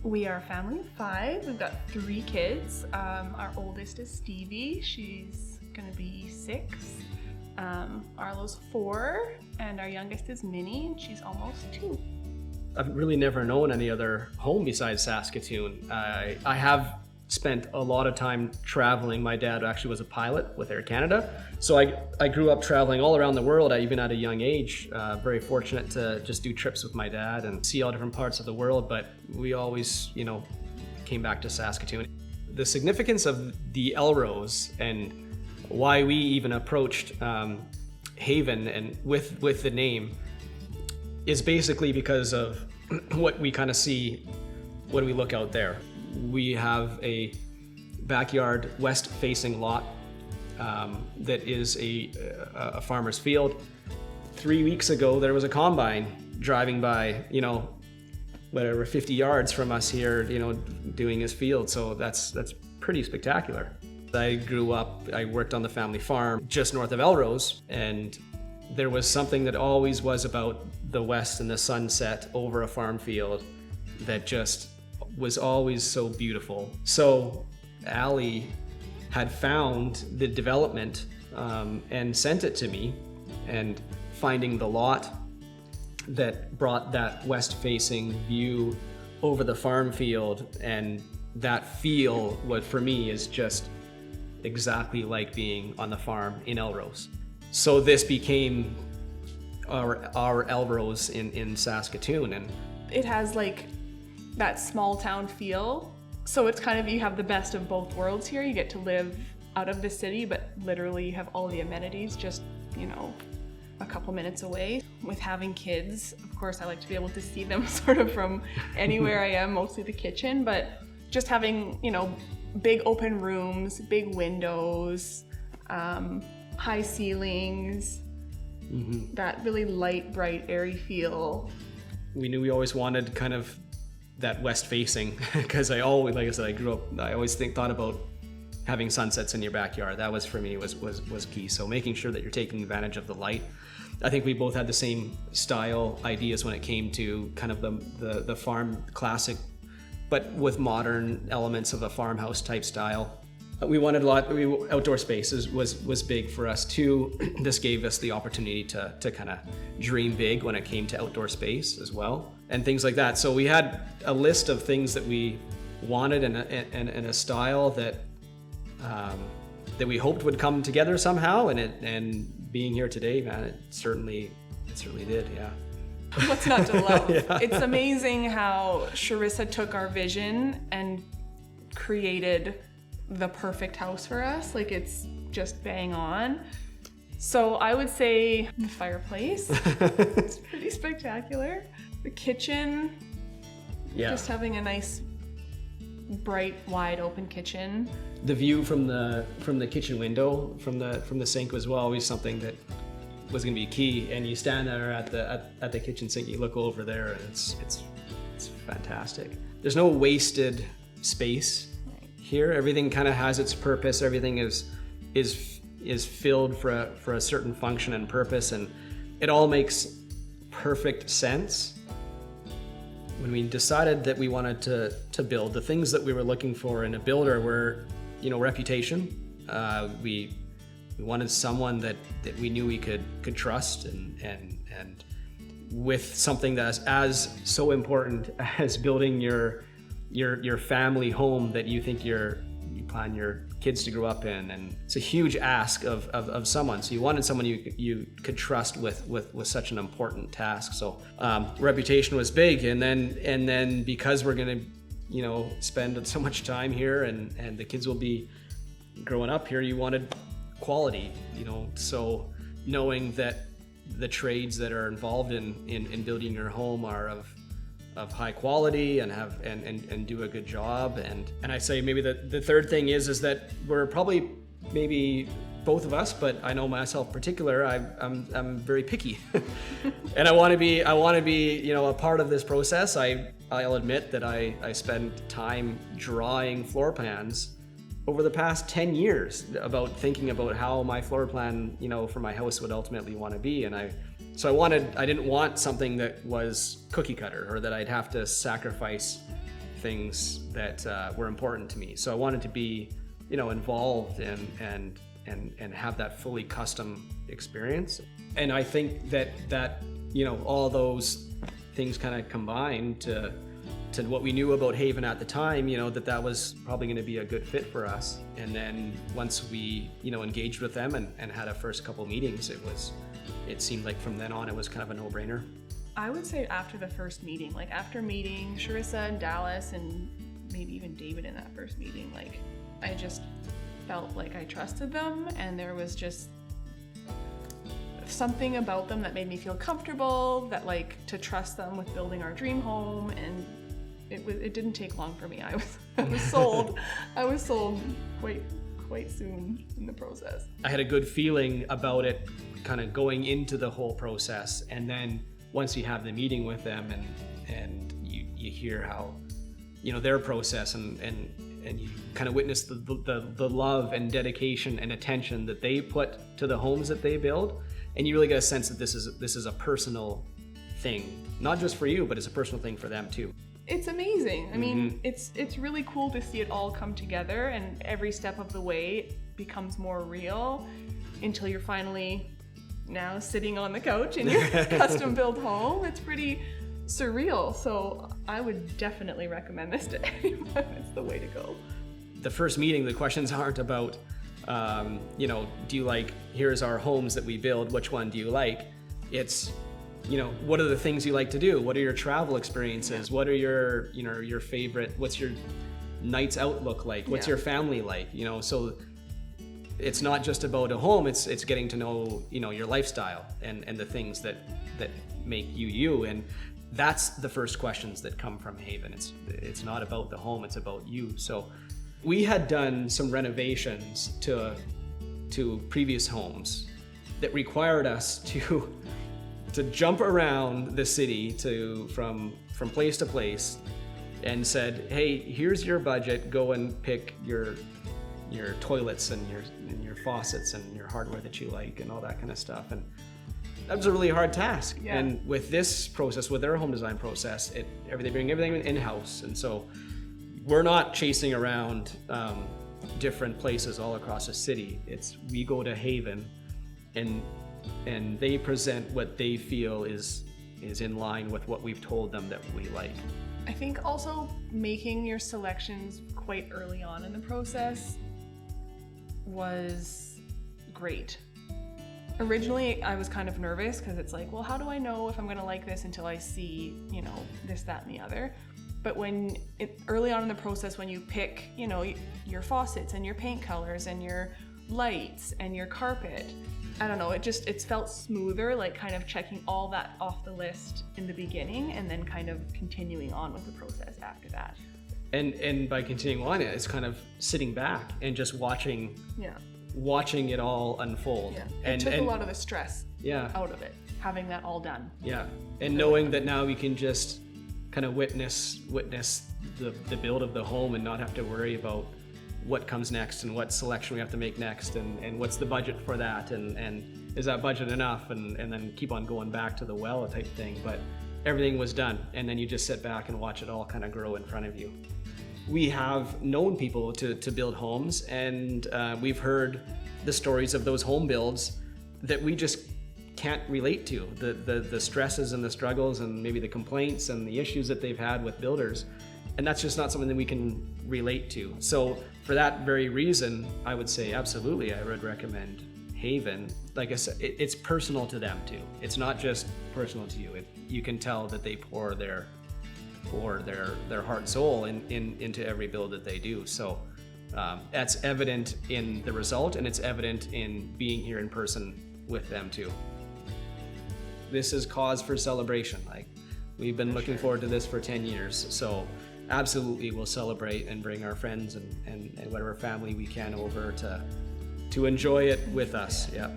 We are a family of 5. We've got 3 kids. Our oldest is Stevie. She's gonna be 6. Arlo's 4, and our youngest is Minnie, and she's almost 2. I've really never known any other home besides Saskatoon. I have spent a lot of time traveling. My dad actually was a pilot with Air Canada. So I grew up traveling all around the world, even at a young age. Very fortunate to just do trips with my dad and see all different parts of the world, but we always, came back to Saskatoon. The significance of the Elrose and why we even approached Haven and with the name is basically because of what we kind of see when we look out there. We have a backyard west-facing lot that is a farmer's field. 3 weeks ago, there was a combine driving by, 50 yards from us here, doing his field. So that's pretty spectacular. I grew up, I worked on the family farm just north of Elrose, and there was something that always was about the west and the sunset over a farm field that just was always so beautiful. So Allie had found the development and sent it to me, and finding the lot that brought that west-facing view over the farm field, and that feel, what for me is just exactly like being on the farm in Elrose. So this became our Elrose in Saskatoon, and it has like that small town feel. So it's kind of, you have the best of both worlds here. You get to live out of the city, but literally you have all the amenities just, a couple minutes away. With having kids, of course, I like to be able to see them sort of from anywhere I am, mostly the kitchen, but just having, big open rooms, big windows, high ceilings, that really light, bright, airy feel. We knew we always wanted kind of that west facing, because I always, like I said, I grew up, I always thought about having sunsets in your backyard. That was, for me, was key. So making sure that you're taking advantage of the light. I think we both had the same style ideas when it came to kind of the farm classic, but with modern elements of a farmhouse type style. We wanted outdoor spaces was big for us too. This gave us the opportunity to kind of dream big when it came to outdoor space as well, and things like that. So we had a list of things that we wanted and a style that we hoped would come together somehow. And being here today, man, it certainly did. Yeah. What's not to love? Yeah. It's amazing how Sharissa took our vision and created the perfect house for us. Like, it's just bang on. So I would say the fireplace. It's pretty spectacular. The kitchen, just having a nice, bright, wide open kitchen. The view from the kitchen window, from the sink, was always something that was going to be key. And you stand there at the kitchen sink, you look over there, and it's fantastic. There's no wasted space here. Everything kind of has its purpose. Everything is filled for a certain function and purpose, and it all makes perfect sense. When we decided that we wanted to build, the things that we were looking for in a builder were, reputation. We wanted someone that we knew we could trust, and with something that's as so important as building your family home that you think you plan your kids to grow up in. And it's a huge ask of someone. So you wanted someone you could trust with such an important task. So reputation was big. And then because we're going to, spend so much time here and the kids will be growing up here, you wanted quality, so knowing that the trades that are involved in building your home are of high quality and do a good job. And I say maybe the third thing is that we're probably, maybe both of us, but I know myself in particular, I'm very picky. And I want to be a part of this process. I'll admit that I spend time drawing floor plans over the past 10 years about thinking about how my floor plan, for my house would ultimately want to be. And I didn't want something that was cookie cutter, or that I'd have to sacrifice things that were important to me. So I wanted to be, involved and have that fully custom experience. And I think that all those things kind of combined to what we knew about Haven at the time, that was probably going to be a good fit for us. And then once we, engaged with them and had our first couple meetings, it seemed like from then on it was kind of a no-brainer. I would say after the first meeting, like after meeting Sharissa and Dallas and maybe even David in that first meeting, like I just felt like I trusted them, and there was just something about them that made me feel comfortable, that like to trust them with building our dream home. And it didn't take long for me. I was sold. I was sold quite soon in the process. I had a good feeling about it kind of going into the whole process, and then once you have the meeting with them and you hear how their process and you kind of witness the love and dedication and attention that they put to the homes that they build, and you really get a sense that this is a personal thing, not just for you, but it's a personal thing for them too. It's amazing. I mean, it's really cool to see it all come together, and every step of the way becomes more real until you're finally now sitting on the couch in your custom built home. It's pretty surreal. So I would definitely recommend this to anyone. It's the way to go. The first meeting, the questions aren't about, do you like, here's our homes that we build, which one do you like? It's, what are the things you like to do? What are your travel experiences? What are your, your favorite, what's your nights out look like? What's your family like? So it's not just about a home, it's getting to know, your lifestyle and the things that make you. And that's the first questions that come from Haven. It's not about the home, it's about you. So we had done some renovations to previous homes that required us to jump around the city from place to place, and said, hey, here's your budget, go and pick your toilets and your faucets and your hardware that you like and all that kind of stuff. And that was a really hard task. Yeah. And with this process, with their home design process, they bring everything in-house. And so we're not chasing around different places all across the city. We go to Haven and they present what they feel is in line with what we've told them that we like. I think also making your selections quite early on in the process was great. Originally, I was kind of nervous because it's like, well, how do I know if I'm going to like this until I see, this, that, and the other? But early on in the process, when you pick, your faucets and your paint colors and your lights and your carpet, I don't know, it felt smoother, like kind of checking all that off the list in the beginning and then kind of continuing on with the process after that. And by continuing on, it's kind of sitting back and just watching it all unfold. Yeah. It took a lot of the stress out of it, having that all done. Yeah, and knowing that now we can just kind of witness the build of the home and not have to worry about what comes next and what selection we have to make next and what's the budget for that and is that budget enough and then keep on going back to the well type thing. But everything was done, and then you just sit back and watch it all kind of grow in front of you. We have known people to build homes, and we've heard the stories of those home builds that we just can't relate to, the stresses and the struggles and maybe the complaints and the issues that they've had with builders, and that's just not something that we can relate to. So for that very reason, I would say absolutely I would recommend Haven. Like I said, it's personal to them too. It's not just personal to you. You can tell that they pour their heart and soul into every build that they do. So that's evident in the result, and it's evident in being here in person with them too. This is cause for celebration. Like, we've been looking forward to this for 10 years. So absolutely we'll celebrate and bring our friends and whatever family we can over to enjoy it with us. Yeah.